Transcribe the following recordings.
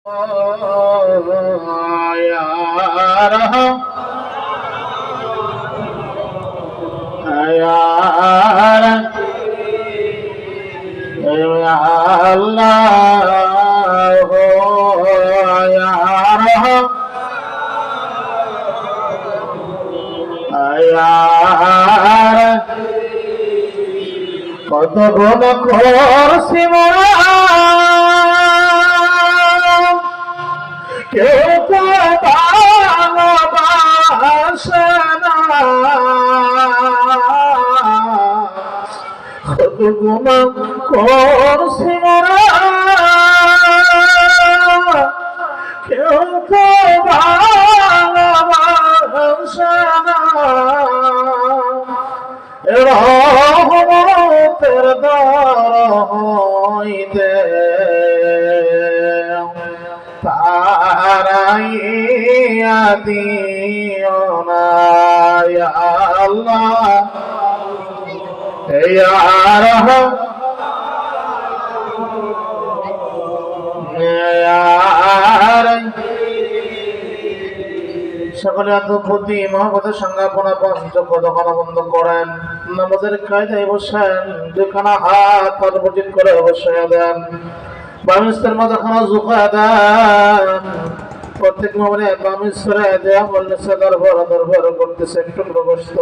কত গুণ করছি মোরা কেউ তো ভালোবাসে না, কত গুণ করছি মোরা কেউ তো ভালোবাসে না। রহমতের দর হইতে তারাইয়া দিও না ইয়া আল্লাহ ইয়া রহমান ইয়া সকলে আত্মপ্রতি মহব্বতের সংজ্ঞাপনা পঞ্চপদখানা বন্ধ করেন, নামাজের কায়দায় বসেন, দুখানা হাত পর্বজিত করে অবশ্যই দেন, বামিস্তের মাথাখানা ঝুঁকা দেন, প্রত্যেক মোবাইলে বামিস্তরে দেয়া বললে দরবার করতেছে একটু প্রবস্ত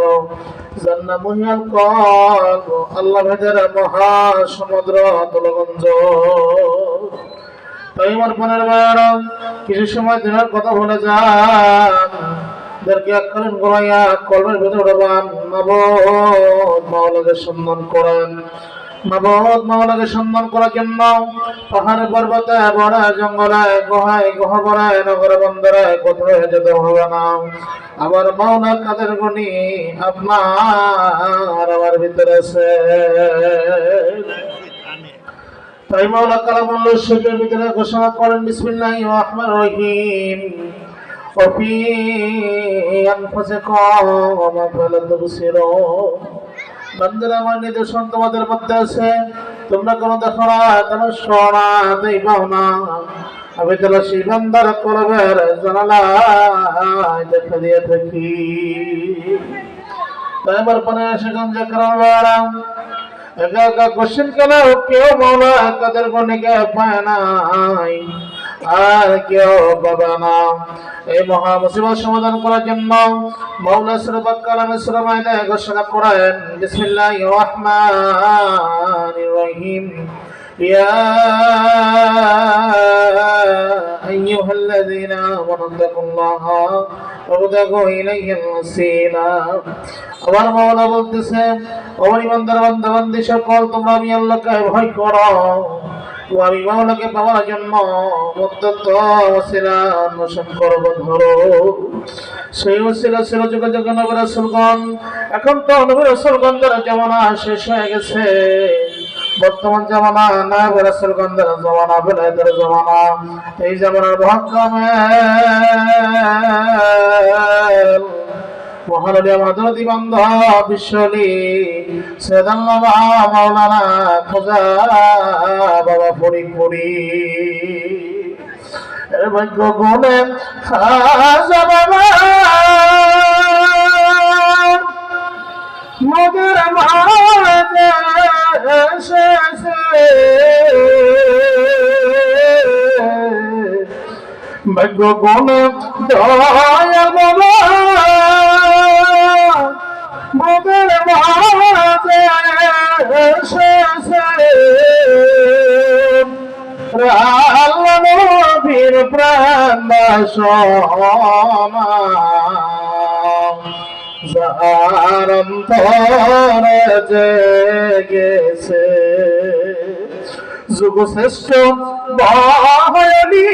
জান্না মহিয়াল কল আল্লাহ ভেদের মহা সমুদ্র তুলগঞ্জ। তাই আমার বোনের ভাইয়েরা কিছু সময় দিনের কথা ভুলে যান, যাদেরকে এককালীন গোড়াইয়া কলমের ভেতরে উঠাবান, মাবুদ মাওলাকে সম্মান করেন। মাবুদ মাওলাকে সম্মান করার জন্য পাহাড়ে পর্বতে বড় জঙ্গলে গুহায় গহ্বরে নগরে বন্দরে কোথাও যেতে হবে না। আমার মাওলা কাদের গুণী আপনার আমার ভিতরে আছে। তাই মাওলা কালামুল্লাহ শরীফের ভিতরে ঘোষণা করেন বিসমিল্লাহির রহমানির রহিম ওফি আনফুসিকুম ওয়া মা ফালা তুবসিরুন। বান্দারা আমার নিদর্শন তোমাদের মধ্যে আছে, তোমরা কোনো দেখো না, কোনো শোনো না, দেখো না। আমি তাহলে সেই বান্দার কলবের জানালায় দেখা দিয়ে থাকি। তাই আমার পানে সেখান যে কারণ একা একা কোশ্চেন কেন কেউ মাওলা কাদের গণিকে পায় নাই আর কেউ পাবে না। এই মহা মুসিবত সমাধান করার জন্য মাওলা সূরা কালামের সূরা মাইদা ঘোষণা করেন বিসমিল্লাহির রহমানির রহিম ইয়া আইয়ুহাল্লাযীনা আমানু তাকুল্লাহা ওয়াবতাগু ইলাইহিল ওয়াসিলা। আমার মাওলা বলতেছে ও ইমানদার বান্দা বান্দি সকল তোমরা আমি আল্লাহকে ভয় করো, আমি মাওলাকে পাওয়ার জন্য মধ্যস্থ ওসিলা অনুসরণ করব ধরো। সেই ওসিলা ছিল যোগাযোগ নবী রাসূলগণ। এখন তো নবী রাসূলগণের জামানা শেষ হয়ে গেছে, বর্তমান জামানা নবী রাসূলগণের জামানা, বেলায়েতের জামানা। এই জামানার মহকামে মহানবী আমাদের দিবান্ধা বিশ্বলি সেদাল্লাহ মাওলানা খোঁজা বাবা ফরিদপুরি এর ভাগ্য গুণে খাজা বাবা মদের মাঝে এসেছে, ভাগ্য গুণে দয়া বাবা মদের মাঝে এসেছে। আল্লাহ নবীর প্রাণ বাসনা যার অন্তরে জেগেছে, যুগ শ্রেষ্ঠ বাঙালি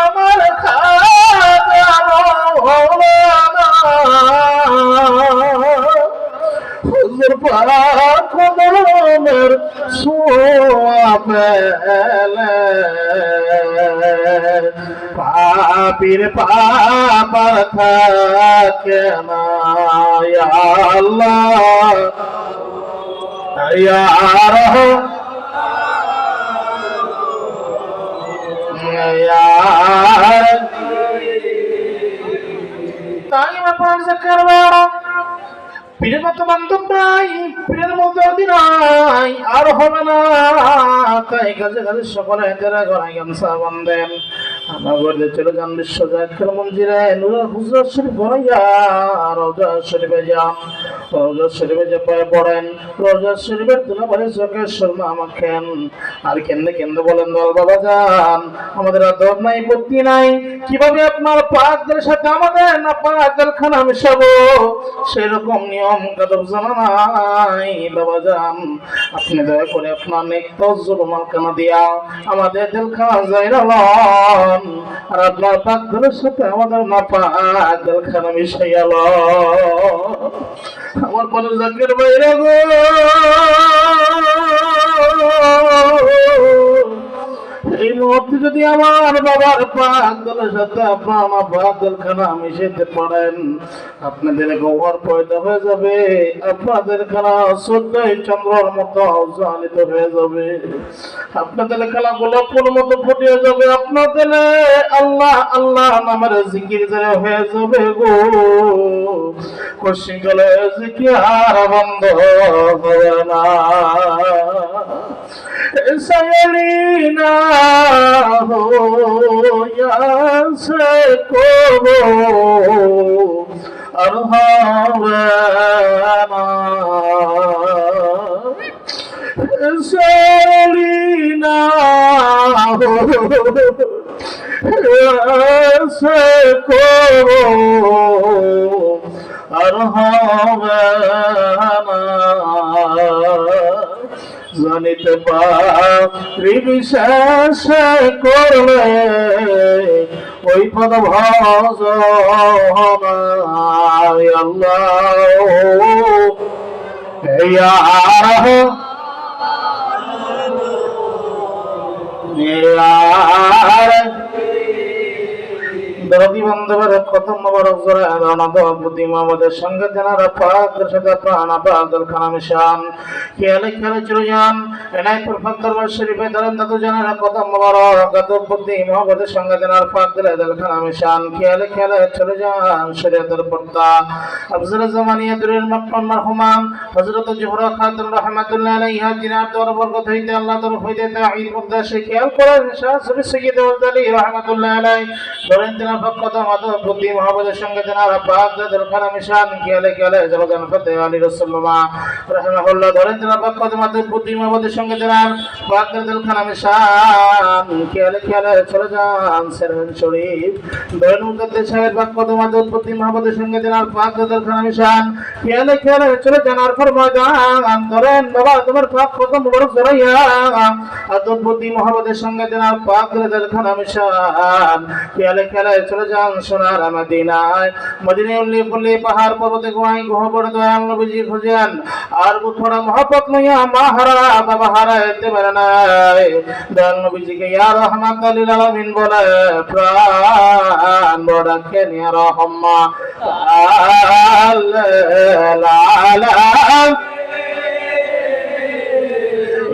আমার খাজা মাওলানা হুজুর পাক কদমের ছোঁয়া পেলে পাপীর পাপ থাকে না। ইয়া আল্লাহ ইয়া রহমান यार ताई मैं पांच कर बेड़ा পীরের মতো বান্ধব নাই, পীরের মতো নাই আর হবে না। তাই কাজে কাজে সকলে যারা গলায় গামছা বাঁধেন আমার বলে চলে যান বিশ্ব জাকের মন্দিরে নূরের হুজরা শরীফ বড়াইয়া রওজা শরীফে যান। রওজা শরীফে যে পায়ে পড়েন, রওজা শরীফের দুলাভারে চোখের সুরমা মাখেন। আর কেন্দ্রে কেন্দ্রে বলেন দল বাবা যান আমাদের আদব নাই বুদ্ধি নাই, কিভাবে আপনার পাকদের সাথে আমাদের না পাকদের খানা মিশাবো সেরকম নিয়ম কাদব জানা নাই। বাবা যান আপনি দয়া করে আপনার নেক তজ্জুল মালকানা দিয়া আমাদের দিলখানা যাইরা লন, আর আপনার পাকদের সাথে আমাদের না পাক দিলখানা মিশাইয়া লন। আমার বলে জাকির বাইরে গো এই মুহূর্তে যদি আমার বাবার পাক দলের সাথে আপনার আমার পাক দলখানা মিশাইতে পারেন আপনাদের গৌহর পয়দা হয়ে যাবে, আপনাদের খানা শ্রদ্ধায় চন্দ্রের মতো জ্বালিত হয়ে যাবে, আপনাদের খেলা গোলাপ ফুলের মতো ফুটিয়ে যাবে, আপনাদের আল্লাহ আল্লাহ নামের জিকির হয়ে যাবে গো। কশিকালে জিকির আর বন্ধ হবে না। सयलीना हो या से को अरहावना सयलीना हो से को अरहावना জানিতে পারি বিশ্বাস করলে ওই পদ ভজন আল্লাহ দরদি বান্ধবের প্রথম মোবারক জোরে আদানত বুদ্ধি মোহাম্মদের সঙ্গে তেনারা পাকের সাথে প্রাণ পাকের খানা মিশান খেয়ালে খেয়ালে চলে যান এনায়তুল হক দরবার শরীফে ধরেন দাদু জানারা প্রথম মোবারক আদব বুদ্ধি মোহাম্মদের সঙ্গে তেনার পাকের খানা মিশান খেয়ালে খেয়ালে চলে যান শরীয়তের পর্দা আফজল জামানিয়া দুরের মাকফান মারহুমান হযরত জোহরা খাতুন রাহমাতুল্লাহ আলাইহা জিনার দরবার বরকত হইতে আল্লাহ তরফ হইতে তাঈদ মুদ্দা সে খেয়াল করেন শাহ সুরি সৈয়দ ওয়ালি রাহমাতুল্লাহ আলাইহি ধরেন তেনার প্রথম আদব বুদ্ধি মোহাম্মদের সঙ্গে তেনারা পাকদের খানা মিশান খেয়ালে খেয়ালে জলজান ফতে আলী রাসূলুল্লাহ রাহিমাহুল্লাহ ধরেন তেনার প্রথম আদব বুদ্ধি মোহাম্মদের সঙ্গে তেনার পাকদের খানা মিশান খেয়ালে খেয়ালে চলে যান সেরভেন শরীফ ধরেন মুকদ্দাস সাহেব প্রথম আদব বুদ্ধি মোহাম্মদের সঙ্গে তেনার পাকদের খানা মিশান খেয়ালে খেয়ালে চলে যান আর ফরমাদান ধরেন বাবা তোমার পাক প্রথম মুবারক জড়াইয়া আদব বুদ্ধি মোহাম্মদের সঙ্গে তেনার পাকদের খানা মিশান খেয়ালে খেয়ালে চলে যান সোনার মদিনায় মদিনায় উল্লি ফুল্লি পাহাড় পর্বতে গোয়াই গহবর দয়াল নবীজি খুঁজেন আর বুথড়া মহব্বত লইয়া মাহারা বাবা হারাইতে পারে নাই দয়াল নবীজিকে ইয়া রহমাত লিল আলামিন বলে প্রাণ বড়াকে নিয়া রহমা আল্লাহ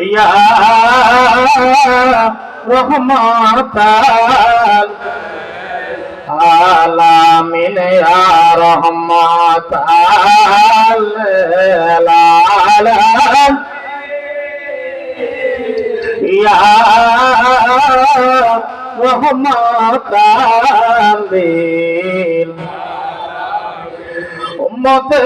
ইয়া রহমাত আলামিন ইয়া রহমাত আলামিন ইয়া রহমাত আলামিন উম্মতে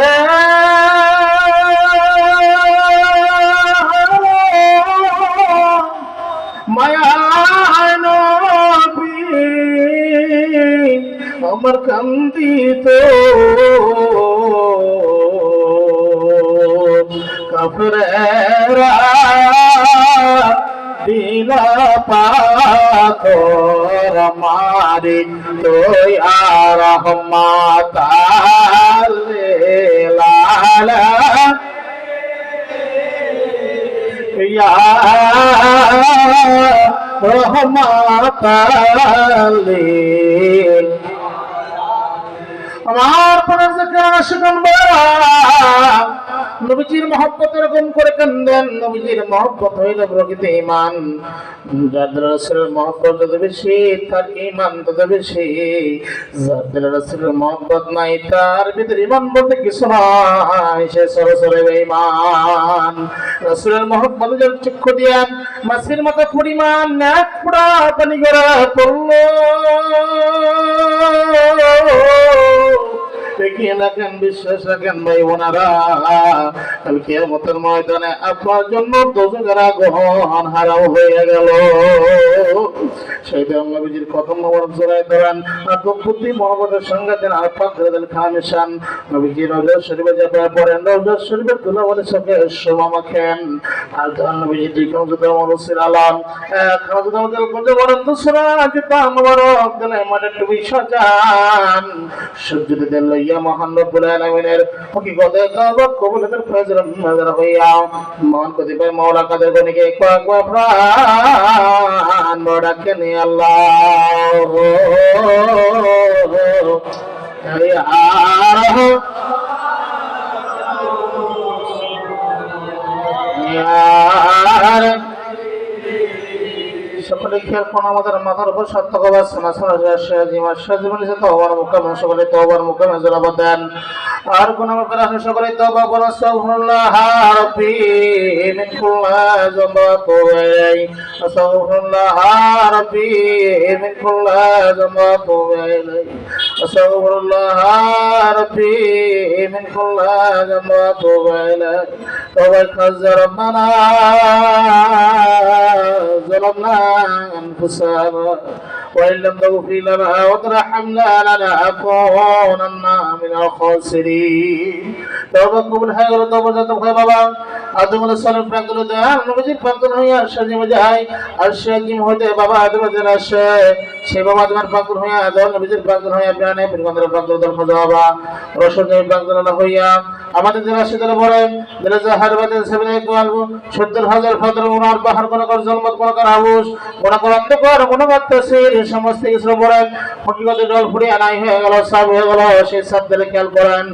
মায়া নবী আমার কান্দিত কাফেরা দিলা পাথর মারি তো ইয়া রহমাত আলামিন ইয়া রহমাত আলামিন আমার পরজকে আশিকান বারা নবীজির মহব্বত এরকম করে কান্দেন। নবীজির মহব্বত হইল প্রকৃত ঈমান। যাদের রাসূলের মহব্বত যত বেশি তার ঈমান তত বেশি। যাদের রাসূলের মহব্বত নাই তার ভিতরে ঈমান বলতে কিছু নাই, সে সরাসরি বেঈমান। রাসূলের মহব্বত যার চক্ষু দিয়া মাছের মাথা পরিমাণ এক ফোঁটা পানি গড়া পড়লো, বিশ্বাস রাখেন ভাই বোনেরা, কাল কিয়ামতের ময়দানে আপনার জন্য দোজখের আগুন হারাম হয়ে গেল। সেইটা নবীজির কত মোবারক জড়ায় ধরেন আর বুদ্ধি মহব্বতের সঙ্গে দেন আর পাক করে দেন খামিশান। নবীজি রওজা শরীফে যাবার পড়েন, রওজা শরীফের ধুলাবালি চোখে শোভা মাখেন। আর ধরেন নবীজি দিকেও যদি আমার রসির আলাম খানা যদি আমাদের করতে পারেন তো সোনা জুতা মোবারক দিলে মানে টুপি সাজান সজ্জিত দেন লইয়া মহান রব্বুল আলামিনের হকিকতে কাবাত কবুলের ফয়জর নজর হইয়া মহান কতিপয় মাওলা কাদের গনিকে কয়েকবার প্রাণ ডাকেন আল্লাহ সকলে খেয়াল কোন আমাদের মাথার উপর সত্য কবার শোনা শোনা জীবনী সাথে হওয়ার মুখে সকলে তওবার মুখে মেজরাবাদ দেন। আর কোন ব্যাপারে আপনি সকলে তওবা করুন। আস্তাগফিরুল্লাহ রাব্বি মিন কুল্লি যামবি ওয়া আতুবু ইলাইহি। আস্তাগফিরুল্লাহ রাব্বি মিন কুল্লি যামবি ওয়া আতুবু ইলাইহি। আস্তাগফিরুল্লাহ রাব্বি মিন কুল্লি যামবি ওয়া আতুবু ইলাইহি। তওবা খাযা রব্বানা ظلمنا أنفسنا وإن لم تغفر لنا وترحمنا لنكونن من الخاسرين। তওবা কবুল হয়ে গেল। তওবা যত হয় বাবা আদম আলাইহিস সালাম প্রান্তর দেন নবীজির প্রান্তর হইয়া সাজিম যায় আর সাজিম হতে বাবা আদম আলাইহিস আসে সে বাবা আদমের প্রান্তর হইয়া আদম নবীজির প্রান্তর হইয়া প্রাণে পরিবন্ধের প্রান্তর দল খোঁজা বাবা রসুলের প্রান্তর হইয়া আমাদের যারা সেদের পড়ে যারা জাহার বাদে সেবনে কলব ৭০,০০০ ফদর ওনার বাহার কোন কর জলমত কোন কর আবুস কোন কর অন্ধকার কোন কর তাসির সমস্ত কিছু পড়েন হকিকতে জল ফুরিয়ে নাই হয়ে গেল সব হয়ে গেল। সেই সব দিলে খেয়াল করেন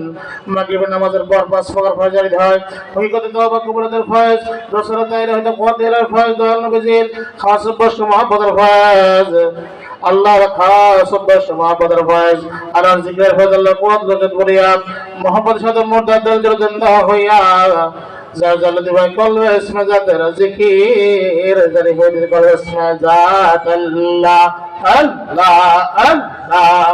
মাগরিবের নামাজের পর ৫ ওয়াক্ত ফজর হয় হকিকতে তওবা কবুলের ফয়েজ রাসূল তাআলা হয়তো কওয়াতের ফয়েজ দয়াল নবীজির খাস বস্তু মহব্বতের ফয়েজ আল্লাহর খাস বস্তু মহব্বতের ফয়েজ আর জিকিরের ফয়েজ আল্লাহ কোয়াত বরকত করিয়া মহব্বতের সাথে মুর্দা দিল জিন্দা হইয়া যা জলদি ভাই কলবে ইসমে জাতের জিকির জানি হইল কলবে ইসমে জাত আল্লাহ আল্লাহ আল্লাহ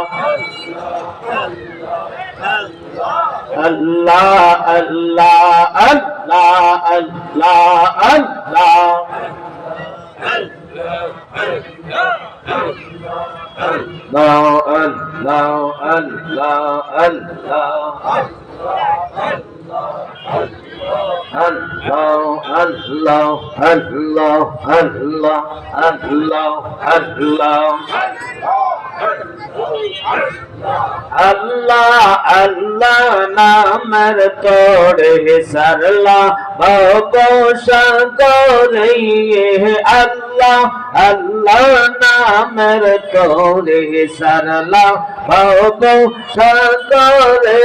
Allah Allah Allah Allah Allah Allah Allah namer tode sarla babo shakore Allah Allah namer tode sarla babo shakore